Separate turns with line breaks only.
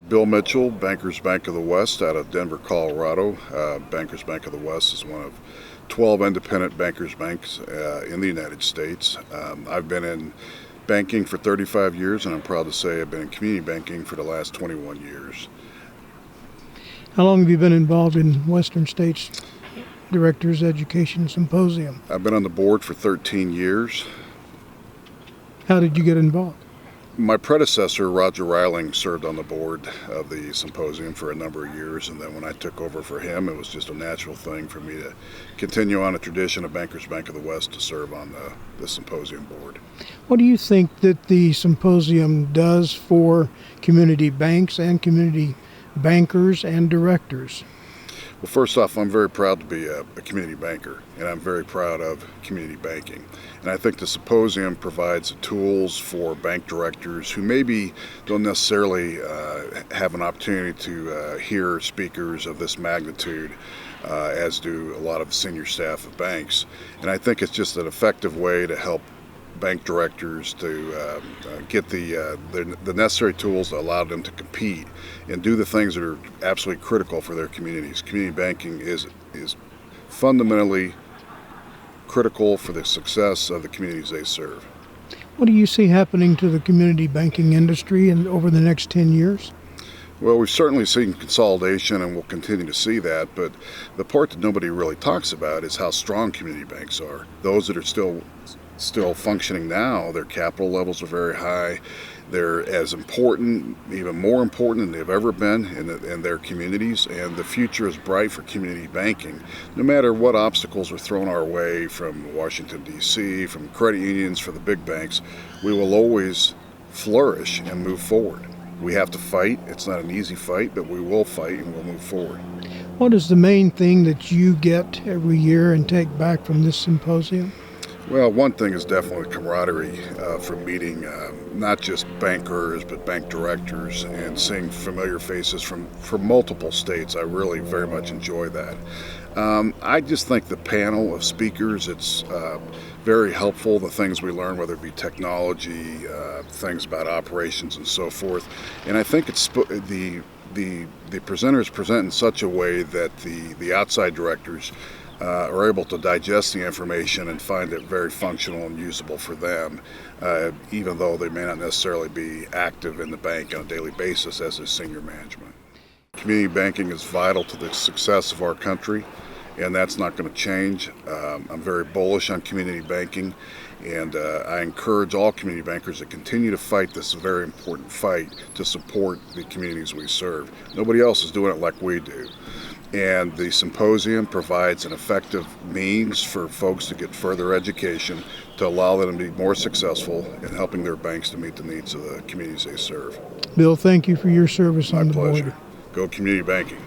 Bill Mitchell, Bankers Bank of the West out of Denver, Colorado. Bankers Bank of the West is one of 12 independent bankers banks in the United States. I've been in banking for 35 years, and I'm proud to say I've been in community banking for the last 21 years.
How long have you been involved in Western States Directors Education Symposium?
I've been on the board for 13 years.
How did you get involved?
My predecessor, Roger Reiling, served on the board of the symposium for a number of years, and then when I took over for him, it was just a natural thing for me to continue on a tradition of Bankers Bank of the West to serve on the symposium board.
What do you think that the symposium does for community banks and community bankers and directors?
Well, first off, I'm very proud to be a community banker, and I'm very proud of community banking. And I think the symposium provides the tools for bank directors who maybe don't necessarily have an opportunity to hear speakers of this magnitude, as do a lot of senior staff of banks. And I think it's just an effective way to help bank directors to get the necessary tools that allow them to compete and do the things that are absolutely critical for their communities. Community banking is fundamentally critical for the success of the communities they serve.
What do you see happening to the community banking industry over the next 10 years?
Well, we've certainly seen consolidation, and we'll continue to see that, but the part that nobody really talks about is how strong community banks are. Those that are still functioning now, their capital levels are very high. They're as important, even more important than they've ever been in their communities, and the future is bright for community banking. No matter what obstacles are thrown our way from Washington, D.C., from credit unions, for the big banks, we will always flourish and move forward. We have to fight. It's not an easy fight, but we will fight and we'll move forward.
What is the main thing that you get every year and take back from this symposium?
Well, one thing is definitely camaraderie from meeting not just bankers, but bank directors and seeing familiar faces from multiple states. I really very much enjoy that. I just think the panel of speakers, it's very helpful, the things we learn, whether it be technology, things about operations and so forth. And I think it's the presenters present in such a way that the outside directors are able to digest the information and find it very functional and usable for them, even though they may not necessarily be active in the bank on a daily basis as is senior management. Community banking is vital to the success of our country, and that's not going to change. I'm very bullish on community banking, and I encourage all community bankers to continue to fight this very important fight to support the communities we serve. Nobody else is doing it like we do. And the symposium provides an effective means for folks to get further education to allow them to be more successful in helping their banks to meet the needs of the communities they serve.
Bill, thank you for your service on the board.
My pleasure. Go community banking.